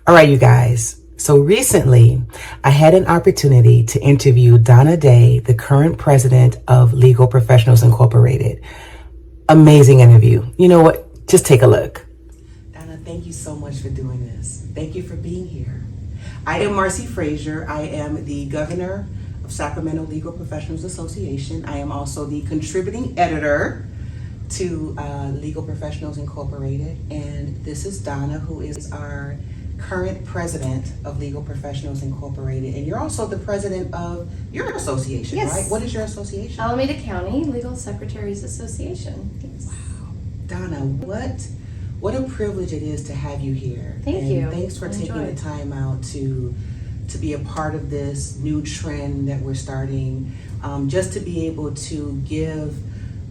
All right, you guys. So recently, I had an opportunity to interview Donna Day, the current president of Legal Professionals Incorporated. Amazing interview. You know what? Just take a look. Donna, thank you so much for doing this. Thank you for being here. I am Marcy Frazier. I am the governor of Sacramento Legal Professionals Association. I am also the contributing editor to Legal Professionals Incorporated. And this is Donna, who is our current president of Legal Professionals Incorporated. And you're also the president of your association, Yes. right? What is your association? Alameda County Legal Secretaries Association. Yes. Wow. Donna, what a privilege it is to have you here. Thank and you. Thanks for taking Enjoy. the time out to be a part of this new trend that we're starting, just to be able to give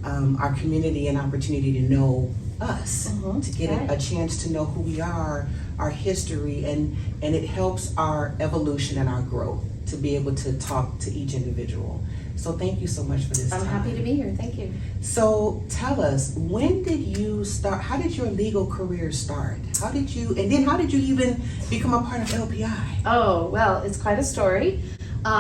our community an opportunity to know us, to get right. a chance to know who we are, our history, and it helps our evolution and our growth to be able to talk to each individual. So thank you so much for this I'm time. happy to be here. Thank you. So tell us, when did you start, how did your legal career start? How did you even become a part of LPI? Oh, well, it's quite a story. In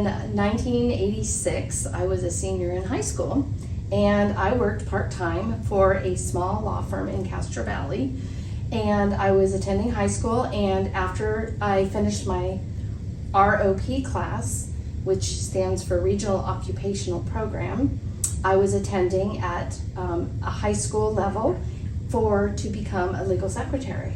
1986, I was a senior in high school, and I worked part-time for a small law firm in Castro Valley. And I was attending high school, and after I finished my ROP class, which stands for Regional Occupational Program, I was attending at a high school level to become a legal secretary.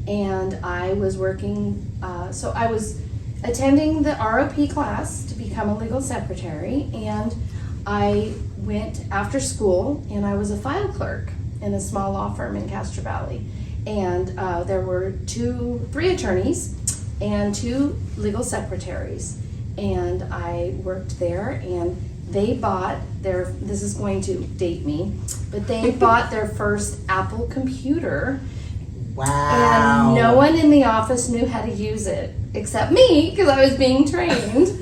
And I was working, so I was attending the ROP class to become a legal secretary, and I went after school and I was a file clerk in a small law firm in Castro Valley. And there were three attorneys and 2 legal secretaries. And I worked there, and they bought this is going to date me, but they bought their first Apple computer. Wow. And no one in the office knew how to use it except me, because I was being trained.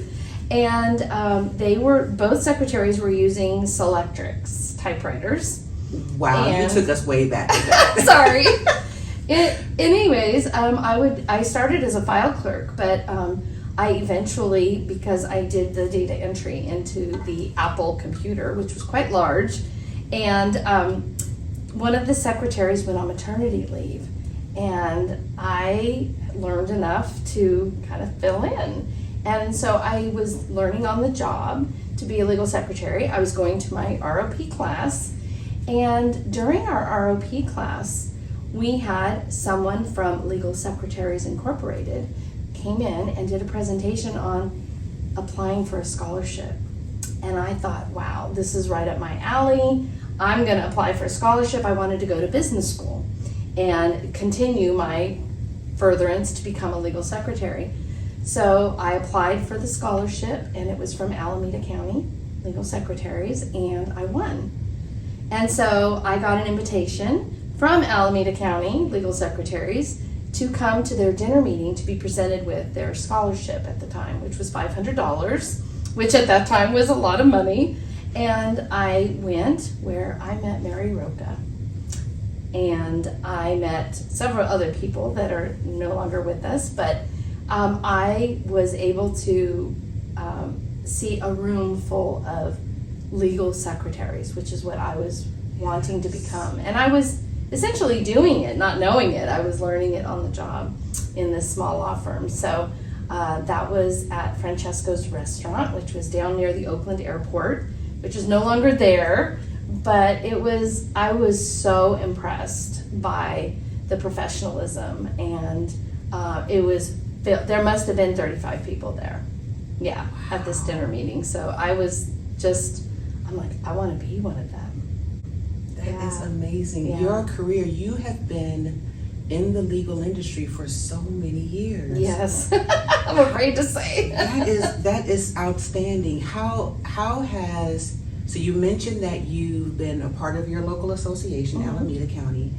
And both secretaries were using Selectrix typewriters. Wow, you And- took us way back to that. Sorry. Anyways, I started as a file clerk, but I eventually, because I did the data entry into the Apple computer, which was quite large, and one of the secretaries went on maternity leave, and I learned enough to kind of fill in. And so I was learning on the job to be a legal secretary. I was going to my ROP class, and during our ROP class, we had someone from Legal Secretaries Incorporated came in and did a presentation on applying for a scholarship. And I thought, wow, this is right up my alley. I'm gonna apply for a scholarship. I wanted to go to business school and continue my furtherance to become a legal secretary. So I applied for the scholarship, and it was from Alameda County Legal Secretaries, and I won. And so I got an invitation from Alameda County Legal Secretaries to come to their dinner meeting to be presented with their scholarship at the time, which was $500, which at that time was a lot of money. And I went, where I met Mary Roca, and I met several other people that are no longer with us, but I was able to see a room full of legal secretaries, which is what I was wanting to become. And I was essentially doing it, not knowing it. I was learning it on the job in this small law firm. So that was at Francesco's Restaurant, which was down near the Oakland Airport, which is no longer there. But I was so impressed by the professionalism, and there must have been 35 people there. Yeah, at this dinner meeting. So I'm like, I want to be one of them. That is amazing. Yeah. Your career, you have been in the legal industry for so many years. Yes, I'm afraid to say. That is outstanding. So you mentioned that you've been a part of your local association, Alameda County,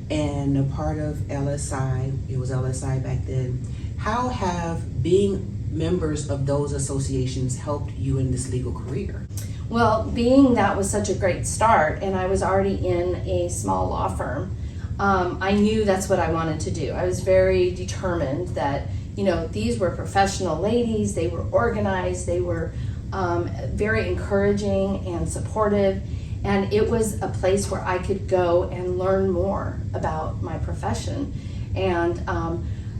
and a part of LSI. It was LSI back then. How have being members of those associations helped you in this legal career? Well, being that was such a great start, and I was already in a small law firm, I knew that's what I wanted to do. I was very determined that, you know, these were professional ladies, they were organized, they were very encouraging and supportive, and it was a place where I could go and learn more about my profession. And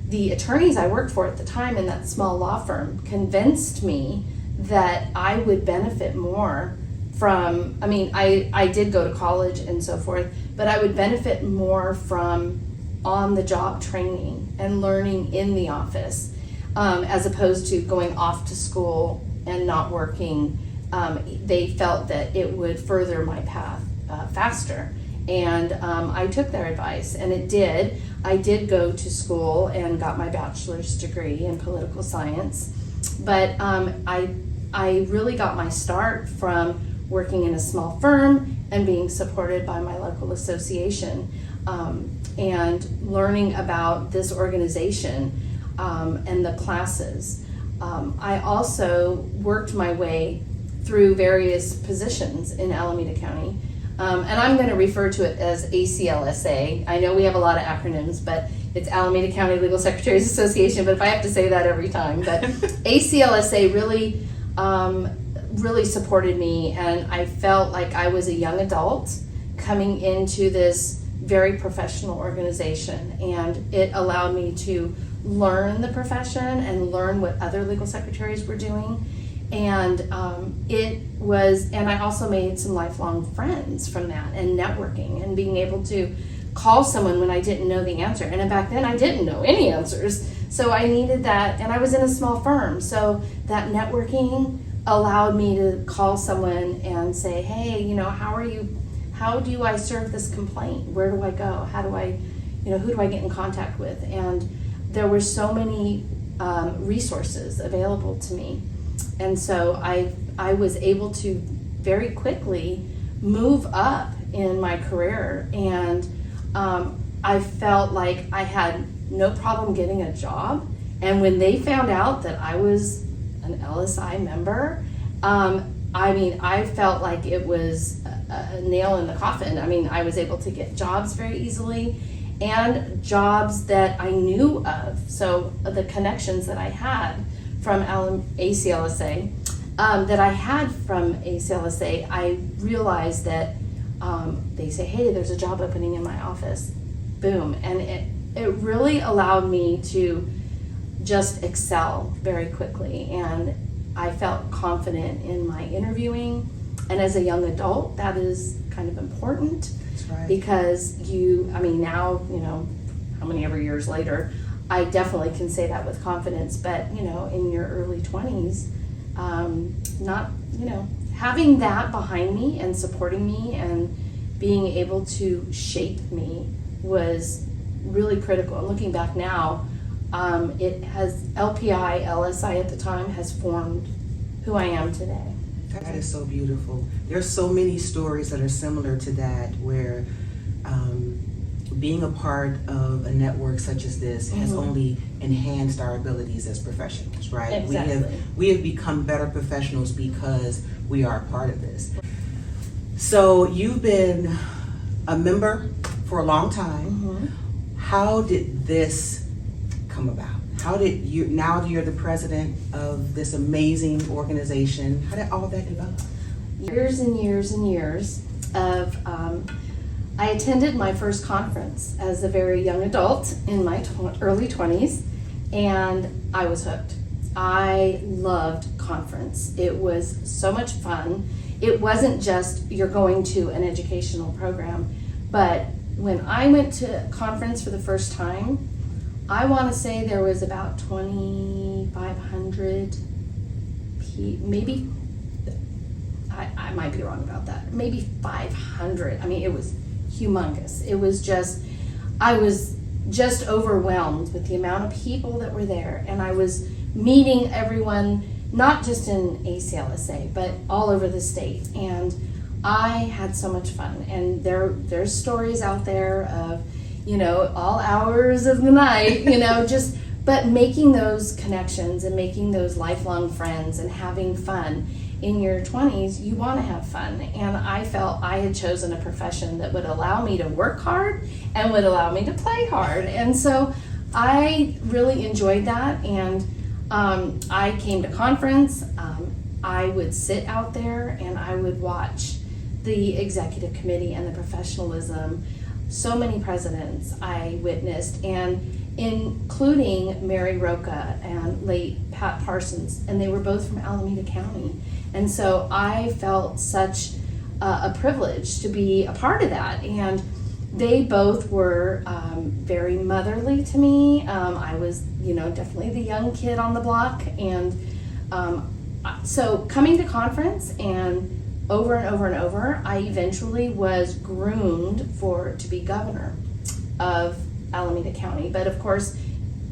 the attorneys I worked for at the time in that small law firm convinced me that I would benefit more from, I mean, I did go to college and so forth, but I would benefit more from on-the-job training and learning in the office, as opposed to going off to school and not working. They felt that it would further my path faster. And I took their advice, and it did. I did go to school and got my bachelor's degree in political science, but I really got my start from working in a small firm and being supported by my local association, and learning about this organization and the classes. I also worked my way through various positions in Alameda County. And I'm going to refer to it as ACLSA. I know we have a lot of acronyms, but it's Alameda County Legal Secretaries Association, but if I have to say that every time. But ACLSA really, really supported me, and I felt like I was a young adult coming into this very professional organization, and it allowed me to learn the profession and learn what other legal secretaries were doing. And and I also made some lifelong friends from that, and networking and being able to call someone when I didn't know the answer. And back then I didn't know any answers. So I needed that, and I was in a small firm. So that networking allowed me to call someone and say, hey, you know, how are you? How do I serve this complaint? Where do I go? How do I, you know, who do I get in contact with? And there were so many resources available to me. And so I was able to very quickly move up in my career, and I felt like I had no problem getting a job. And when they found out that I was an LSI member, I mean, I felt like it was a nail in the coffin. I mean, I was able to get jobs very easily, and jobs that I knew of. So the connections that I had from ACLSA, I realized that they say, hey, there's a job opening in my office. Boom. And it really allowed me to just excel very quickly. And I felt confident in my interviewing. And as a young adult, that is kind of important. That's right. Because now, you know, how many ever years later, I definitely can say that with confidence. But, you know, in your early 20s, having that behind me and supporting me and being able to shape me was really critical. And looking back now, LPI, LSI at the time has formed who I am today. That is so beautiful. There's so many stories that are similar to that, where being a part of a network such as this has only enhanced our abilities as professionals, right? Exactly. We have become better professionals because we are a part of this. So you've been a member for a long time. How did this come about? How did you, now that you're the president of this amazing organization, how did all of that develop? Years and years and years of, I attended my first conference as a very young adult in my early 20s, and I was hooked. I loved conference. It was so much fun. It wasn't just you're going to an educational program, but when I went to conference for the first time, I want to say there was about 2,500 maybe, I might be wrong about that, maybe 500. I mean, it was humongous. It was just, I was just overwhelmed with the amount of people that were there, and I was meeting everyone, not just in ACLSA, but all over the state, and I had so much fun. And there's stories out there of, you know, all hours of the night, you know, but making those connections and making those lifelong friends and having fun. in your 20s, you want to have fun. And I felt I had chosen a profession that would allow me to work hard and would allow me to play hard. And so I really enjoyed that. And I came to conference. I would sit out there and I would watch the executive committee and the professionalism. So many presidents I witnessed, and including Mary Roca and late Pat Parsons, and they were both from Alameda County. And so I felt such a privilege to be a part of that. And they both were very motherly to me. I was, definitely the young kid on the block. And so coming to conference and over and over and over, I eventually was groomed to be governor of Alameda County. But of course,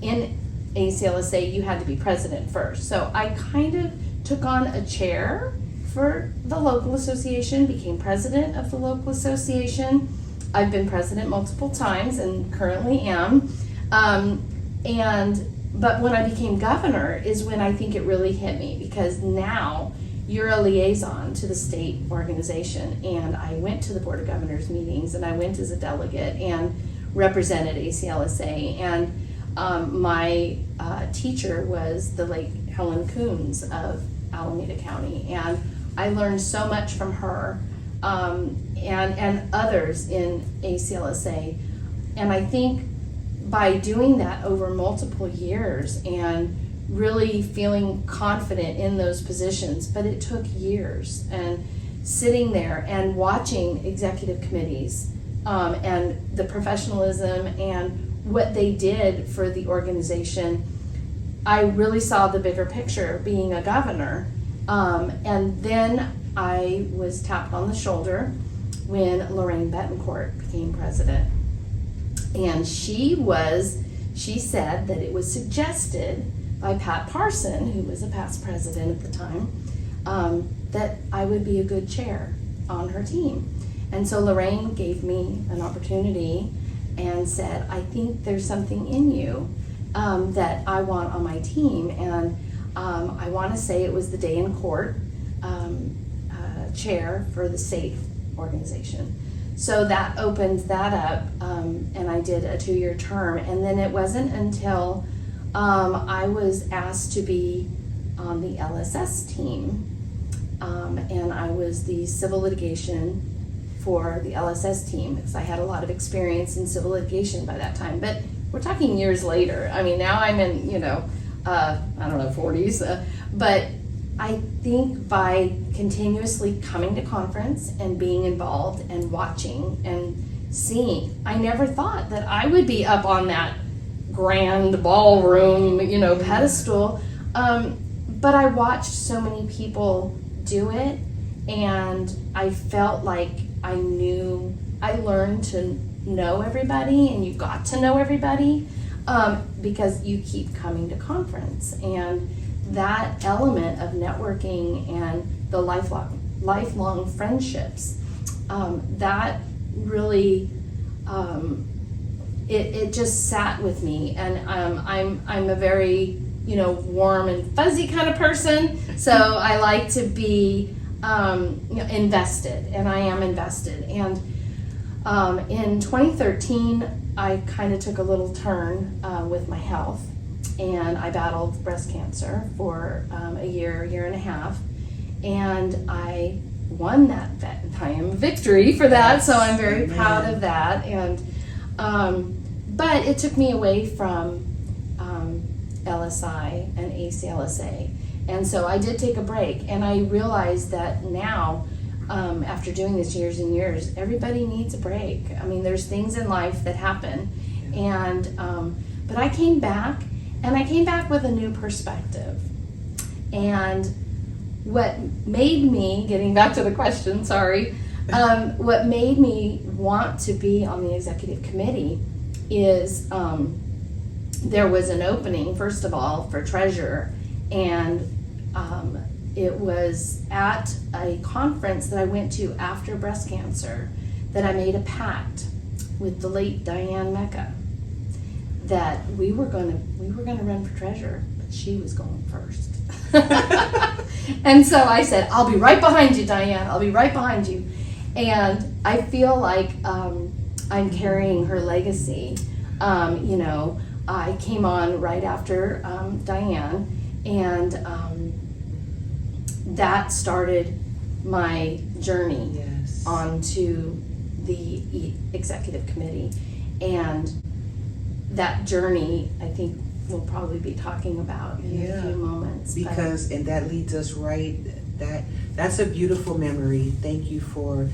in ACLSA, you had to be president first. So I kind of took on a chair for the local association, became president of the local association. I've been president multiple times and currently am. But when I became governor is when I think it really hit me, because now you're a liaison to the state organization. And I went to the Board of Governors meetings, and I went as a delegate and represented ACLSA. And my teacher was the late Helen Coons of Alameda County. And I learned so much from her and others in ACLSA. And I think by doing that over multiple years and really feeling confident in those positions, but it took years, and sitting there and watching executive committees and the professionalism and what they did for the organization, I really saw the bigger picture being a governor. And then I was tapped on the shoulder when Lorraine Betancourt became president. And she said that it was suggested by Pat Parson, who was a past president at the time, that I would be a good chair on her team. And so Lorraine gave me an opportunity and said, I think there's something in you that I want on my team. And I want to say it was the Day in Court chair for the SAFE organization. So that opened that up, and I did a 2-year term. And then it wasn't until I was asked to be on the LSS team, and I was the civil litigation for the LSS team, because I had a lot of experience in civil litigation by that time. But we're talking years later. I mean, now I'm in, 40s. But I think by continuously coming to conference and being involved and watching and seeing, I never thought that I would be up on that grand ballroom, pedestal. But I watched so many people do it, and I felt like I learned to know everybody, and you got to know everybody because you keep coming to conference. And that element of networking and the lifelong friendships, that really, it just sat with me. And I'm a very, warm and fuzzy kind of person. So I like to be invested, and I am invested. And in 2013, I kind of took a little turn with my health, and I battled breast cancer for a year and a half, and I won that victory for that. So I'm very proud of that. And but it took me away from LSI and ACLSA, and so I did take a break. And I realized that now, after doing this years and years, everybody needs a break. I mean, there's things in life that happen, and but I came back, and I came back with a new perspective. And what made me, getting back to the question, what made me want to be on the executive committee is there was an opening, first of all, for treasurer, and it was at a conference that I went to after breast cancer that I made a pact with the late Diane Mecca that we were gonna run for treasurer, but she was going first. And so I said, I'll be right behind you, Diane. I'll be right behind you. And I feel like I'm carrying her legacy. You know, I came on right after Diane, and that started my journey Yes. onto the executive committee. And that journey, I think we'll probably be talking about in a few moments. Because, and that leads us right, that's a beautiful memory. Thank you for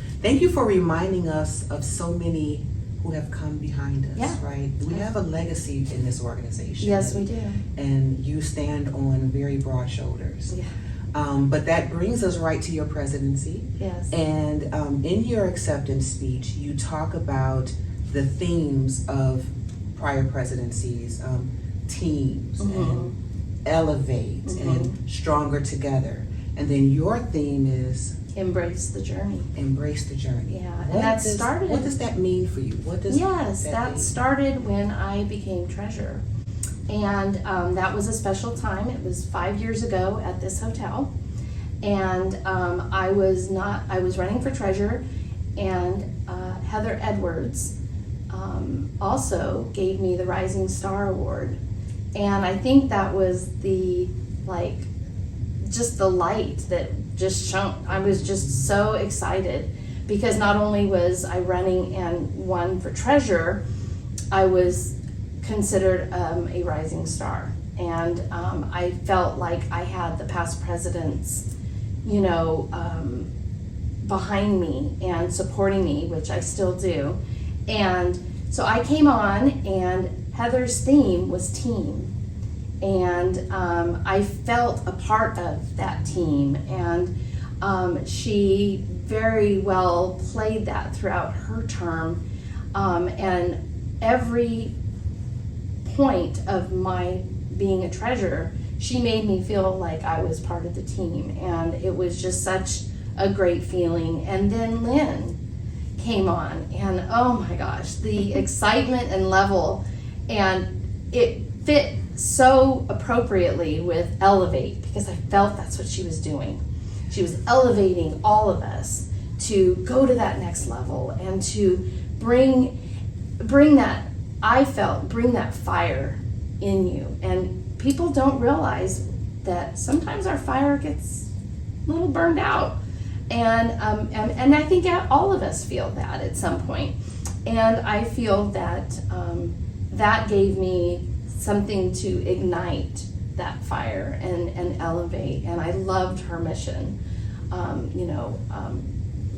reminding us of so many who have come behind us, Yeah. right? We have a legacy in this organization. Yes, we do. And you stand on very broad shoulders. Yeah. But that brings us right to your presidency. Yes. And in your acceptance speech, you talk about the themes of prior presidencies, teams and elevate and stronger together. And then your theme is Embrace the journey. embrace the journey. Yeah, and that started. What does that mean for you? What does Yes, that mean? started when I became treasurer. And that was a special time. It was 5 years ago at this hotel. And I was running for treasurer, and Heather Edwards also gave me the Rising Star Award. And I think that was just the light that just shone. I was just so excited because not only was I running and won for treasurer, I was considered a rising star. And I felt like I had the past presidents, you know, behind me and supporting me, which I still do. And so I came on, and Heather's theme was team. And I felt a part of that team, and she very well played that throughout her term. And every point of my being a treasurer, she made me feel like I was part of the team, and it was just such a great feeling. And then Lynn came on, and oh my gosh, the excitement and level, and it fit so appropriately with Elevate, because I felt that's what she was doing. She was elevating all of us to go to that next level and to bring that, I felt, bring that fire in you. And people don't realize that sometimes our fire gets a little burned out. And I think all of us feel that at some point. And I feel that that gave me something to ignite that fire and elevate. And I loved her mission,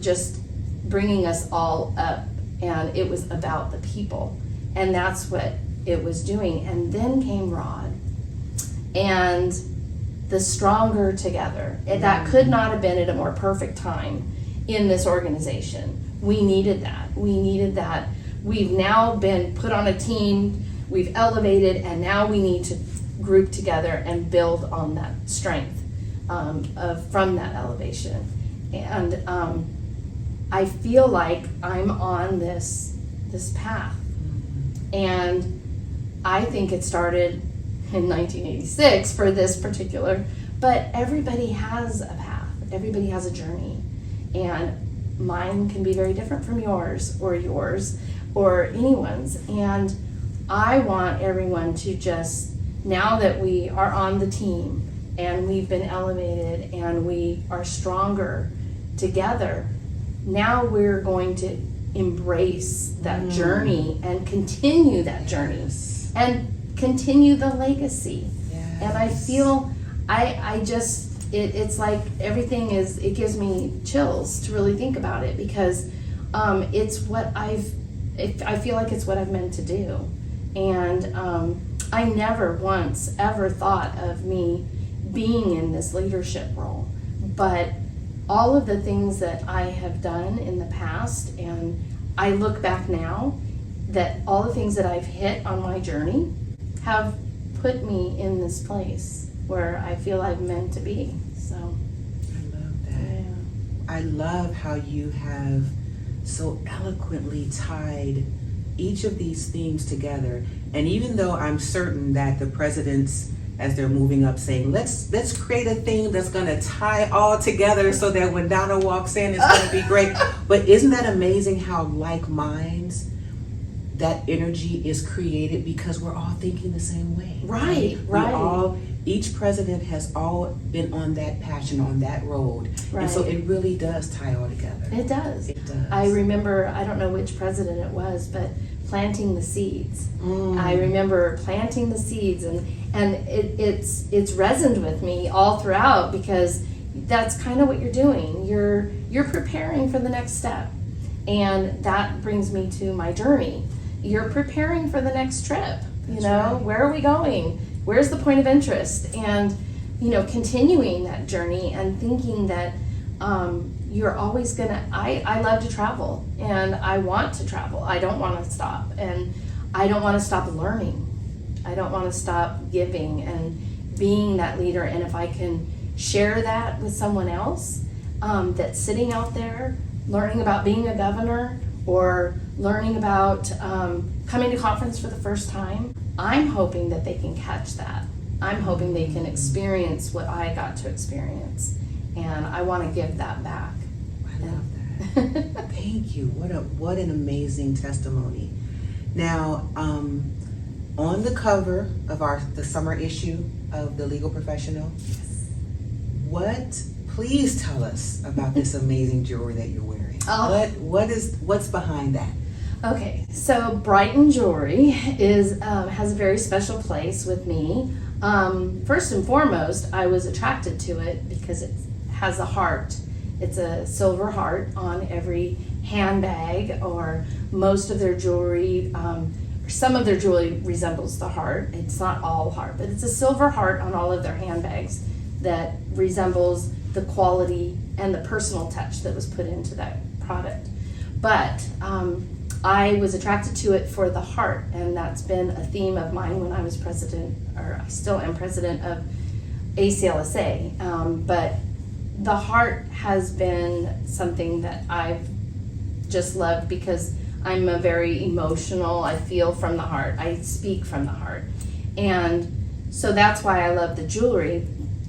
just bringing us all up. And it was about the people. And that's what it was doing. And then came Rod. And the stronger together. That could not have been at a more perfect time in this organization. We needed that. We've now been put on a team, we've elevated, and now we need to group together and build on that strength from that elevation. And I feel like I'm on this path. And I think it started in 1986 for this particular, but everybody has a path, everybody has a journey, and mine can be very different from yours or anyone's. And I want everyone to just, now that we are on the team and we've been elevated and we are stronger together, now we're going to embrace that journey and continue that journey and continue the legacy. Yes. And I feel it's like everything it gives me chills to really think about it, because it's what I feel like it's what I've meant to do. And I never once ever thought of me being in this leadership role, but all of the things that I have done in the past, and I look back now, that all the things that I've hit on my journey have put me in this place where I feel I'm meant to be. So I love that. yeah. I love how you have so eloquently tied each of these themes together. And even though I'm certain that the presidents as they're moving up, saying, let's create a theme that's going to tie all together so that when Donna walks in, it's going to be great. But isn't that amazing how like minds, that energy is created because we're all thinking the same way. Right. Each president has all been on that passion, on that road. Right. And so it really does tie all together. It does. It does. I remember, I don't know which president it was, but planting the seeds. I remember planting the seeds, and it's resoned with me all throughout, because that's kind of what you're doing. You're preparing for the next step. And that brings me to my journey. You're preparing for the next trip. You know, right. Where are we going? Where's the point of interest? And, continuing that journey and thinking that you're always gonna, I love to travel, and I want to travel. I don't want to stop, and I don't want to stop learning. I don't want to stop giving and being that leader. And if I can share that with someone else that's sitting out there learning about being a governor, or learning about coming to conference for the first time, I'm hoping that they can catch that. I'm hoping they can experience what I got to experience, and I want to give that back. I love that. Thank you. What an amazing testimony. Now, on the cover of the summer issue of the Legal Professional, please tell us about this amazing jewelry that you're wearing. What's behind that? Okay, so Brighton Jewelry has a very special place with me. First and foremost, I was attracted to it because it has a heart. It's a silver heart on every handbag, or most of their jewelry. Some of their jewelry resembles the heart. It's not all heart, but it's a silver heart on all of their handbags that resembles the quality and the personal touch that was put into that product. But I was attracted to it for the heart, and that's been a theme of mine when I was president, or I still am president of ACLSA. But the heart has been something that I've just loved, because I'm a very emotional, I feel from the heart, I speak from the heart. And so that's why I love the jewelry.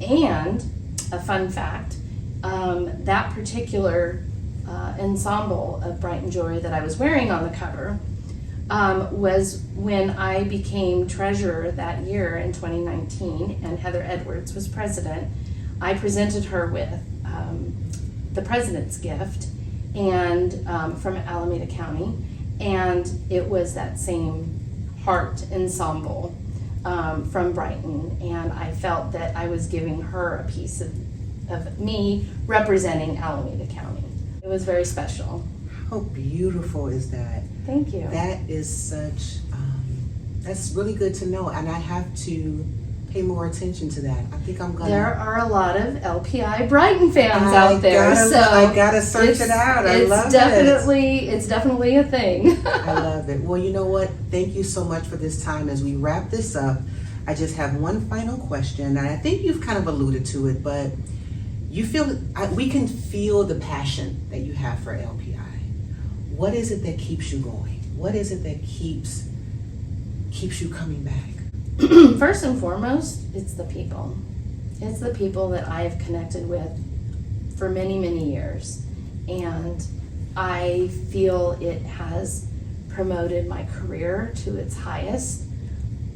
And a fun fact, that particular ensemble of Brighton Jewelry that I was wearing on the cover was when I became treasurer that year in 2019, and Heather Edwards was president. I presented her with the President's Gift and from Alameda County, and it was that same heart ensemble from Brighton, and I felt that I was giving her a piece of me representing Alameda County. It was very special. How beautiful is that? Thank you. That is such, that's really good to know, and I have to pay more attention to that. I think I'm gonna. There are a lot of LPI Brighton fans out there, so I gotta search it out. I love it. It's definitely a thing. I love it. Well, you know what? Thank you so much for this time. As we wrap this up, I just have one final question, and I think you've kind of alluded to it, but we can feel the passion that you have for LPI. What is it that keeps you going? What is it that keeps you coming back? First and foremost, it's the people. It's the people that I've connected with for many, many years. And I feel it has promoted my career to its highest.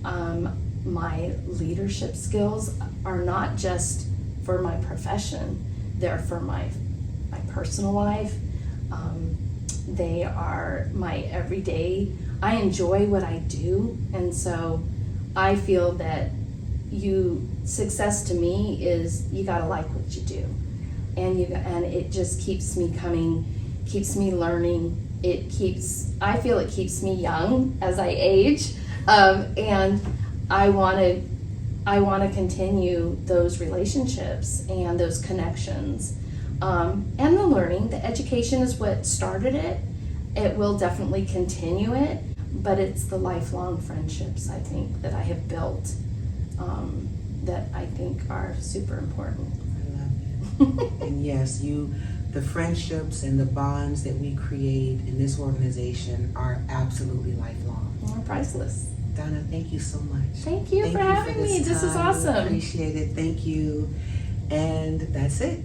My leadership skills are not just for my profession, they're for my personal life. They are my everyday. I enjoy what I do, and so I feel that success to me is you gotta like what you do, and it just keeps me coming, keeps me learning. I feel it keeps me young as I age, and I want to continue those relationships and those connections, and the learning. The education is what started it. It will definitely continue it, but it's the lifelong friendships, I think, that I have built that I think are super important. I love it. And yes, the friendships and the bonds that we create in this organization are absolutely lifelong. They're priceless. Donna, thank you so much. Thank you for having me. This is time. awesome. Appreciate it. Thank you. And that's it.